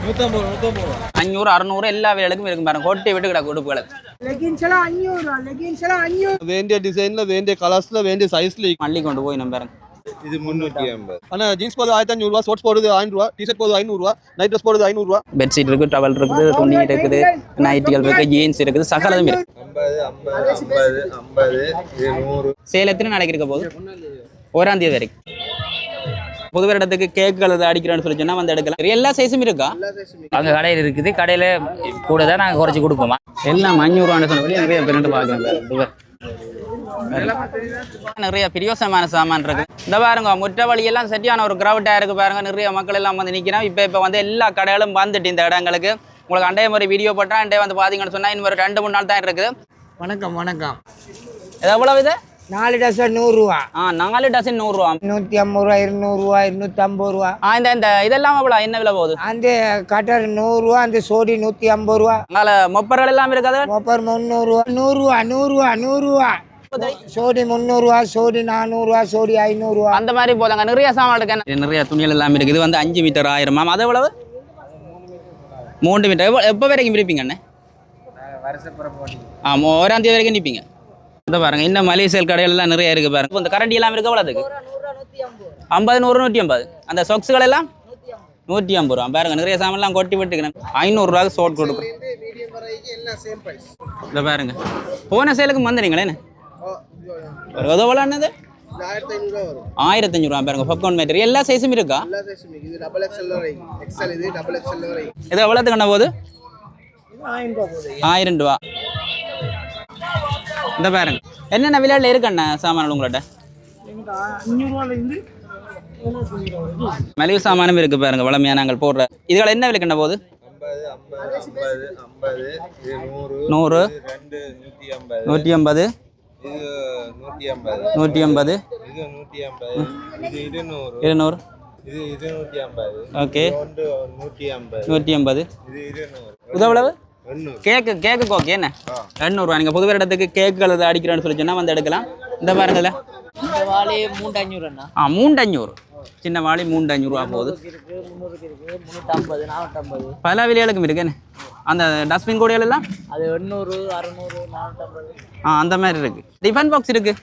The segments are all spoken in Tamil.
500 600 எல்லா வேலைக்கும் இருக்கும் பாருங்க கொட்டி விட்டு கிடக்கு உடுப்புகளை வேண்டிய டிசைன்ல வேண்டிய கலர்ஸ்ல வேண்டிய சைஸ்ல மல்லி கொண்டு போய் நம்ம பாருங்க இது 350. ஆனா ஜீன்ஸ் போடுறது 1500 ரூபா, ஷார்ட்ஸ் போடுறது 1000 ரூபா, டி-ஷர்ட் போடுறது 500 ரூபா, நைட் ட்ரெஸ் போடுறது 500 ரூபா. பெட்ஷீட் இருக்கு, டவல் இருக்குது, துணி இருக்குது, நைட்டிகள் இருக்கு, ஜீன்ஸ் இருக்குது, சகலதும் இருக்கு. 50 100. சேல் எத்தனை நாளைக்கு இருக்க போகுது? 1ஆம் தேதி வரைக்கும். புது வருடத்துக்கு கேக்குகள் அடிக்கிறோன்னு சொல்லி சொன்னா வந்து எடுக்கலாம். எல்லா சைஸும் இருக்கா? அங்கே கடையில் இருக்குது. கடையில் கூட தான் நாங்கள் குறைச்சி கொடுப்போமா. எல்லாம் 500 ரூபான்னு சொல்லி நிறைய பிரிண்ட் பார்க்குறேன். நிறைய பிரியோசமான சாமான் இருக்கு. இந்த பாருங்க முற்ற வழியெல்லாம் சரியான ஒரு கிரவுட்டா இருக்கு பாருங்க. நிறைய மக்கள் எல்லாம் வந்து நிற்கிறோம். இப்போ வந்து எல்லா கடைகளும் வந்துட்டு இந்த இடங்களுக்கு உங்களுக்கு அண்டைய மாதிரி வீடியோ போட்டா அண்டைய வந்து பாத்தீங்கன்னு சொன்னா இன்னும் ஒரு 2-3 நாள் தான் இருக்குது. வணக்கம் வணக்கம். எவ்வளவு இது? 4 டசன் 100 ரூபா. 4 டசன் 100 ரூபா. 150 ரூபா, 200 ரூபா, 250 ரூபா. இந்த இதெல்லாம் எவ்வளவு என்ன விலை போகுது? அந்த கட்டர் 100 ரூபா, அந்த சோடி 150 ரூபா. அங்கால மொப்பர்கள் எல்லாம் இருக்காது. மொப்பர் 300 ரூபா, 100 ரூபா, 100 ரூபா, 100 ரூபா. சோடி 300 ரூபா, சோடி 400 ரூபா, சோடி 500 ரூபா. அந்த மாதிரி போதாங்க. நிறைய சாமான் இருக்கு, நிறைய துணிகள் எல்லாம் இருக்குது. வந்து 5 மீட்டர் 1000. அது எவ்வளவு? 3 மீட்டர். எப்போ வரைக்கும் பிரிப்பீங்க அண்ணே? ஆமா 1ஆம் தேதி வரைக்கும் நிற்பீங்க. இந்த பாருங்க இன்னும் மலேசியல் கடைகள் எல்லாம் நிறைய இருக்கு பாருங்க. இந்த கரண்டி எல்லாம் இருக்கு. எவ்வளவுக்கு? 50 100 150. அந்த சொக்ஸுகள் எல்லாம் 150 ரூபா. பாருங்க நிறைய சாமான் எல்லாம் கொட்டி விட்டுக்கிறேன். 500 ரூபாய்க்கு ஷோட் கொடுக்கும். இந்த பாருங்க போன சேலுக்கு வந்துறீங்களே எவ்வளோன்னது? 1500 ரூபா. பாருங்க பாப்கார்ன் மெட்டீரியல் எல்லா சைஸும் இருக்கா? இது எவ்வளோத்து கண்ண போகுது? 1000 ரூபா. இந்த பாருங்க என்னென்ன விளையாடல இருக்கண்ணா சாமான் உங்கள்கிட்ட? மலிவு சாமானும் இருக்கு பாருங்க. வளமையா நாங்கள் போடுற இதுகளை என்ன விலை கண்ண போகுது? 100 150 150 200 ஓகே 150 இது எவ்வளவு? கேக்கு ஓகே என்ன 200 ரூபா. நீங்க புது இடத்துக்கு கேக்குகள் அடிக்கிறோன்னு சொல்லி சொன்னா வந்து எடுக்கலாம். இந்த பாருங்கல்ல 3500. சின்ன வாளி 3500 ரூபா போகுது. பல விலைகளுக்கும் இருக்கு. அந்த டஸ்ட்பின் கூடைகள் எல்லாம் அது 800 600 450. அந்த மாதிரி இருக்கு. டிஃபன் பாக்ஸ் இருக்கு.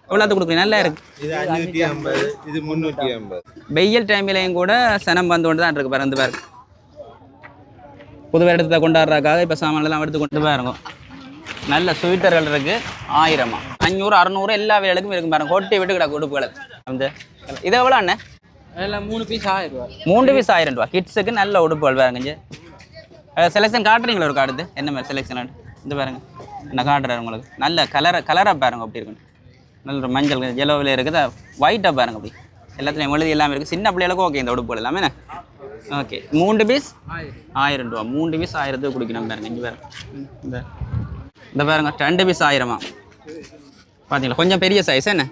எவ்வளோத்து கொடுக்குறீங்க? நல்லா இருக்கு. இது 550, இது 350. வெயில் டைம்லையும் கூட சனம் வந்து கொண்டு தான் இருக்கு பாருங்க. இந்த பாருங்க புது இடத்தை கொண்டாடுறதுக்காக இப்போ சாமான் எல்லாம் எடுத்து கொண்டு பாருங்க. நல்ல ஸ்வீட்டர்கள் இருக்கு. 1000 500 600 எல்லா வேலைக்கும் இருக்கும் பாருங்க. கொட்டி விட்டு கிடக்கு உடுப்புகளை. அந்த இது எவ்வளோ அண்ணே? 3 பீஸ் 1000 ரூபா. 3 பீஸ் 1000 ரூபா. கிட்ஸுக்கு நல்ல உடுப்புகள் பாருங்க. செலெக்ஷன் காட்டுறீங்களா? ஒரு அடுத்து என்ன மாதிரி செலெக்ஷன்? இந்த பாருங்க நான் காட்டுறேன் உங்களுக்கு. நல்ல கலராக பாருங்க. அப்படி இருக்கும். நல்ல ஒரு மஞ்சள் ஜெலோவில் இருக்குது. ஒயிட்டாக பாருங்க. அப்படி எல்லாத்துலேயும் எழுதி எல்லாமே இருக்குது. சின்ன பிள்ளைகளுக்கும் ஓகே இந்த உடுப்புகள் எல்லாமே. ஓகே 3 பீஸ் 1000 ரூபா. 3 பீஸ் 1000 குடிக்கணும் பாருங்க. இங்கே பாருங்க இந்த பாருங்க 2 பீஸ் 1000 பார்த்தீங்களா? கொஞ்சம் பெரிய சைஸ் என்ன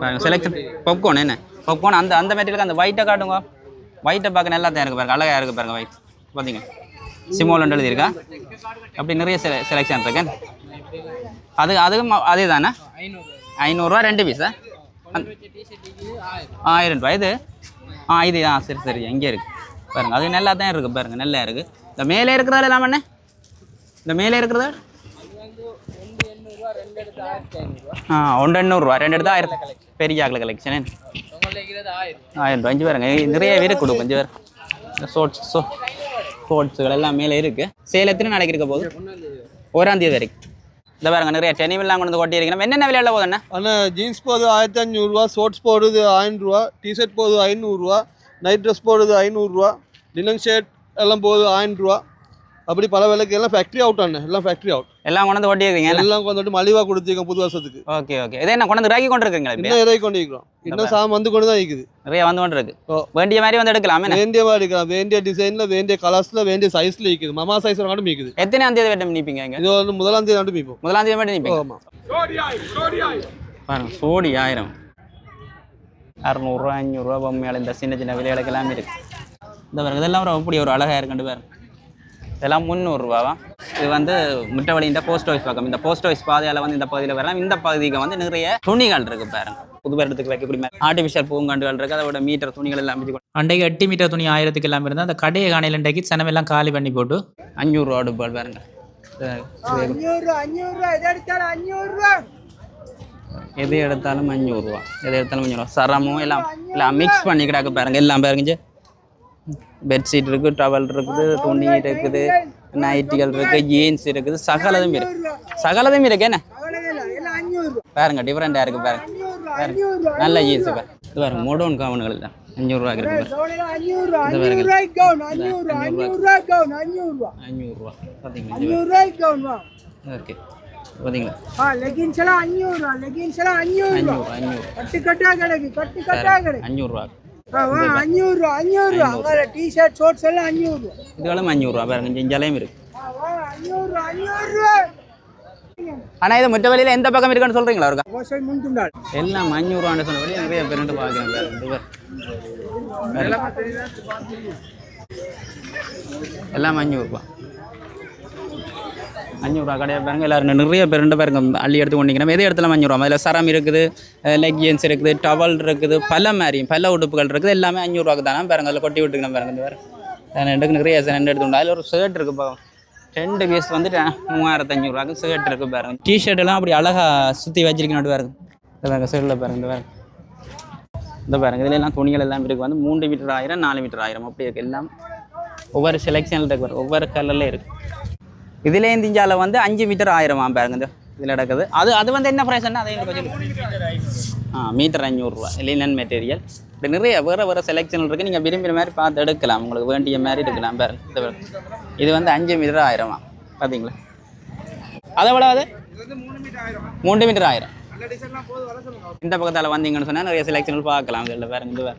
பாருங்க. செலக்ஷன் பாப்கார்ன் என்ன பாப்கார்ன் அந்த மெட்டீரியலுக்கு அந்த ஒயிட்டை காட்டுங்க. ஒயிட்டை பார்க்க நல்லா தான் இருக்குது பாருங்க. அழகாக இருக்குது பாருங்க. ஒயிட் பார்த்தீங்க சிமோலண்டு எழுதியிருக்கா. அப்படி நிறைய செலெக்ஷன் இருக்கு. அதுக்கும் அதே தானே 500 ரூபா 2 பீஸா? 1000 ரூபா. இது இது சரி எங்கே இருக்குது பாருங்க. அது நல்லா தான் இருக்குது பாருங்க. நல்லா இருக்குது. இந்த மேலே இருக்கிறதால எல்லாம் பண்ண இந்த மேலே இருக்கிறதா 1 800 ரூபா. 2 எடுத்து 1000. பெரிய ஆக்கல கலெக்ஷன் 1000 ரூபா. 5 பாருங்க நிறைய பேர் கொடுக்கும். 5 பேர் ஷோட்ஸுகள் எல்லாம் மேலே இருக்குது. சேல் எத்தனை நாளைக்கு இருக்க போகுது? 1ஆம் தேதி வரைக்கும். இந்த பாருங்க நிறைய டெனிமெல்லாம் கொண்டு வந்து கொட்டி இருக்கணும். என்னென்ன விலையில போகுதுண்ணா? ஆனால் ஜீன்ஸ் போடுறது 1500 ரூபா, ஷார்ட்ஸ் போடுறது 1000 ரூபா, டி-ஷர்ட் போடுறது 500 ரூபா, நைட் ட்ரெஸ் போடுறது 500 ரூபா, லினன் ஷர்ட் எல்லாம் போகுது 1000 ரூபா. அப்படி பல விலைக்கு எல்லாம் ஃபேக்ட்ரி அவுட் அண்ணே. எல்லாம் ஃபேக்ட்ரி அவுட். எல்லாம் கொண்டு வந்து கொட்டி இருக்கீங்க. எல்லாம் கொண்டு வந்து மலிவாக கொடுத்துருக்கோம் புது வருஷத்துக்கு. ஓகே இதை என்ன கொண்டு வந்து இறக்கி கொண்டு இருக்கீங்களா? இன்னும் இறக்கி கொண்டு இருக்கிறோம். இன்னும் சாமான் வந்து கொண்டு தான் இருக்குது. நிறைய வந்து கொண்டு இருக்கு. வேண்டிய மாதிரி வந்து எடுக்கலாம். வேண்டிய மாதிரி எடுக்கலாம். வேண்டிய டிசைனில் வேண்டிய கலர்ஸில் வேண்டிய சைஸில் இருக்குது. மமா சைஸ் மட்டும் மீக்குது. எத்தனாம் தேதி மட்டும் நிற்பீங்க? இது வந்து 1ஆம் தேதி மட்டும் மீப்போம். 1ஆம் தேதி மட்டும் நிற்பீங்க. ஆமாம் பாருங்க சோடி 1000 600 ரூபா 500 ரூபா பொம்மையால் இந்த சின்ன சின்ன விலைகளுக்கு எல்லாமே இருக்குது. இந்த பாருங்க இதெல்லாம் அப்படி ஒரு அழகாக இருக்குன்னு பாருங்க. இதெல்லாம் 300 ரூபாவா? இது வந்து முட்டவழி இந்த போஸ்ட் ஆஃபீஸ் பக்கம். இந்த போஸ்ட் ஆஃபீஸ் பாதையால் வந்து இந்த பகுதியில் வரலாம். இந்த பகுதிக்கு வந்து நிறைய துணிகள் இருக்குது பாருங்க. புது வருடத்துக்கு வைக்கக்கூடிய ஆர்டிஃபிஷியல் பூங்காண்டுகள் இருக்குது. அதோட மீட்டர் துணிகள் எல்லாம் அன்றைக்கு 8 மீட்டர் துணி 1000க்கு எல்லாம் இருந்தால் அந்த கடையை காணையில் இன்றைக்கு சனம் எல்லாம் காலி பண்ணி போட்டு 500 ரூபா அடுப்பால் பாருங்க. 500 எது எடுத்தாலும் 500 ரூபா. எது எடுத்தாலும் 500 ரூபா. சரமும் எல்லாம் மிக்ஸ் பண்ணி கிடக்கு பாருங்க. எல்லாம் பாருங்க. பெட்ஷீட் இருக்குது, டவல் இருக்குது, துணி இருக்குது, நைட்டிகள் இருக்குது, ஜீன்ஸ் இருக்குது, சகலதும் இருக்குது. சகலதும் இருக்கு என்ன பாருங்க. டிஃப்ரெண்டாக இருக்குது பாருங்க. நல்ல ஜீன்ஸ் பாருங்க. இது பாருங்க மோடோன் கவுனுகள் தான் 500 ரூபாய்க்கு இருக்கு. 500 ரூபா பார்த்தீங்களா? ஓகே பார்த்தீங்களா? லெகின்ஸ் எல்லாம் 500 ரூபா. 500 டிஷர்ட் ஷார்ட்ஸ் எல்லாம் 500 இதுகளும் 500 ரூபா பாருங்க. ஜெஞ்சாலையும் இருக்கு. ஆனால் இது முற்ற வழியில் எந்த பக்கம் இருக்குன்னு சொல்றீங்களா? இருக்கா எல்லாம் 500 ரூபான்னு சொன்னபடி நிறைய பேர் பார்க்குறேன். எல்லாம் 500 ரூபா. 500 ரூபா கடையை பாருங்க. எல்லாரும் நிறைய பேர் பாருங்க அள்ளி எடுத்து கொண்டிங்கன்னா எது இடத்துல 500 ரூபா. அதில் சரம் இருக்குது, லெக்கின்ஸ் இருக்குது, டவல் இருக்குது, பல உடுப்புகள் இருக்குது. எல்லாமே 500 ரூபாய்க்கு தானே பாருங்க. அதில் கொட்டி விட்டுக்கணும் பாருங்க. இந்த வேறு ரெண்டுக்கு நிறைய ரெண்டு எடுத்துக்கணும். அதில் ஒரு ஷர்ட் இருக்குது பாருங்க. 2 பீஸ் வந்து 3500 ரூபாய்க்கு ஷர்ட் இருக்குது பாருங்க. டிஷர்ட் எல்லாம் அப்படி அழகாக சுற்றி வச்சிருக்கணும் பாருங்க. இந்த பாருங்க ஷர்ட்டில் பாருங்க. இந்த பாருங்க இதில் எல்லாம் துணிகள் எல்லாம் இருக்குது. வந்து 3 மீட்டர் 1000, 4 மீட்டர் 1000 அப்படி இருக்குது. எல்லாம் ஒவ்வொரு செலெக்ஷனில் இருக்குது, ஒவ்வொரு கலரில் இருக்குது. இதில் இந்தியாவில் வந்து 5 மீட்டர் 1000 பாருங்க. இந்த இதில் நடக்குது. அது வந்து என்ன ப்ரைஸ்ன்னா அதை மீட்டர் 500 ரூபா. Linen material. இப்படி நிறைய வேறு செலெக்ஷன் இருக்குது. நீங்கள் விரும்புகிற மாதிரி பார்த்து எடுக்கலாம். உங்களுக்கு வேண்டிய மாதிரி எடுக்கலாம் பாருங்க. இது வந்து 5 மீட்டர் 1000 பார்த்தீங்களா? அதை விட அது 3 மீட்டர் 1000. இந்த பக்கத்தால் வந்தீங்கன்னு சொன்னால் நிறைய செலெக்ஷன்கள் பார்க்கலாம். இதில் பாருங்க.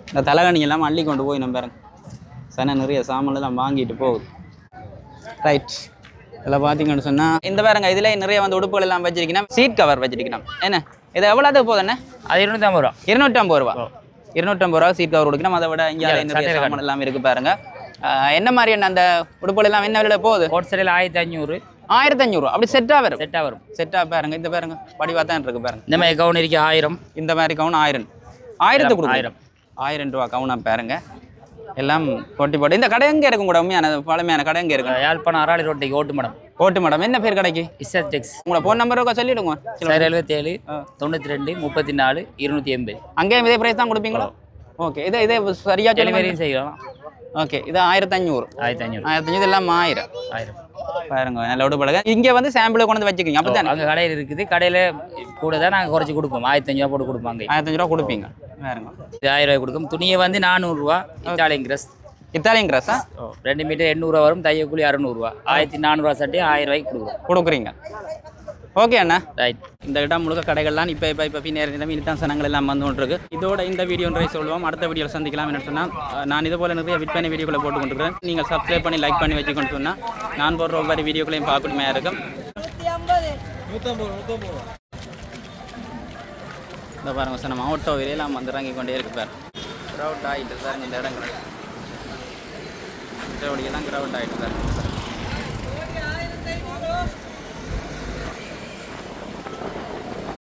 இந்த தலைகணி எல்லாம் அள்ளி கொண்டு போய் நம்ம பாருங்க. நிறைய சாமான்லாம் வாங்கிட்டு போகுது. ரைட். இதில் பார்த்தீங்கன்னு சொன்னால் இந்த பாருங்க இதில் நிறைய வந்து உடுப்புகள் எல்லாம் வச்சிருக்கணும். சீட் கவர் வச்சிருக்கணும். என்ன இது எவ்வளோத்துக்கு போகுதுண்ணே? அது 250 ரூபா. 250 ரூபா. 250 ரூபா சீட் கவர் கொடுக்கணும். அதை விட இங்கே நிறைய சாமான் எல்லாம் இருக்குது பாருங்க. என்ன மாதிரி என்ன அந்த உடுப்புகள் எல்லாம் என்ன விலையில போகுது? ஹோல்சேலில் 1500. 1500 ரூபா. அப்படி செட்டாக வரும். செட்டாக பாருங்க. இந்த பாருங்க படிவாக தான் இருக்குது பாருங்க. இந்த மாதிரி கவுன் இருக்கு 1000. இந்த மாதிரி கவுன் 1000 கொடுக்கும். 1000 ரூபா கவுனாக பாருங்க. எல்லாம் போட்டு இந்த கடை எங்கே இருக்கும் கூட? உண்மையான பழமையான கடை எங்கே இருக்கும்? யாழ்ப்பாணம் அராளி ரோட்டைக்கு ஓட்டு மடம். என்ன பேர் கடைக்கு? இசட் டெக்ஸ். உங்களோட ஃபோன் நம்பர் சொல்லிவிடுங்க. 77 92 34 280. அங்கேயும் இதே ப்ரைஸ் தான் கொடுப்பீங்களா? ஓகே. இதே சரியாக டெலிவரியும் செய்யலாம். ஓகே. இது 1500 எல்லாம் 1000 பாருங்க. நல்ல உடுப்பழக. இங்கே வந்து சாம்பிளை கொண்டு வந்து வச்சுக்கிங்க. அப்போ தான் அங்கே கடையில் இருக்குது. கடையில் கூட தான் நாங்கள் குறைச்சி கொடுப்போம். 1500 ரூபா போட்டு கொடுப்பாங்க. 1500 ரூபா கொடுப்பீங்க. பாருங்க. இது 1000 ரூபாய் கொடுக்கும். துணியை வந்து 400 ரூபா. இத்தாலியன் கிராஸா? 2 மீட்டர் 800 ரூபா வரும். தையக்கூலி 600 ரூபா. 1400 ரூபா சட்டி 1000 ரூபாய்க்கு கொடுக்குறீங்க. ஓகே அண்ணா. ரைட். இந்த இடம் முழுக்க கடைகள்லாம் இப்போ நேரம் இனித்தான் சனங்கள் எல்லாம் வந்து கொண்டிருக்கு. இதோட இந்த வீடியோ சொல்லுவோம். அடுத்த வீடியோவில் சந்திக்கலாம். என்ன சொன்னால் நான் இது போல் நிறைய விற்பனை வீடியோக்களை போட்டு கொண்டிருக்கிறேன். நீங்கள் சப்ஸ்கிரைப் பண்ணி லைக் பண்ணி வச்சுக்கொண்டு சொன்னால் நான் போடுற ஒவ்வொரு வீடியோக்களையும் பார்க்கணுமே இருக்கும். 150 இந்த பாருங்க சார், நம்ம ஆட்டோ விலையெல்லாம் வந்து இறங்கி கொண்டே இருக்கு பாரு. க்ரௌட் ஆகிட்டு சார் இந்த இடங்கள். க்ரௌட் ஆகிட்டு சார்.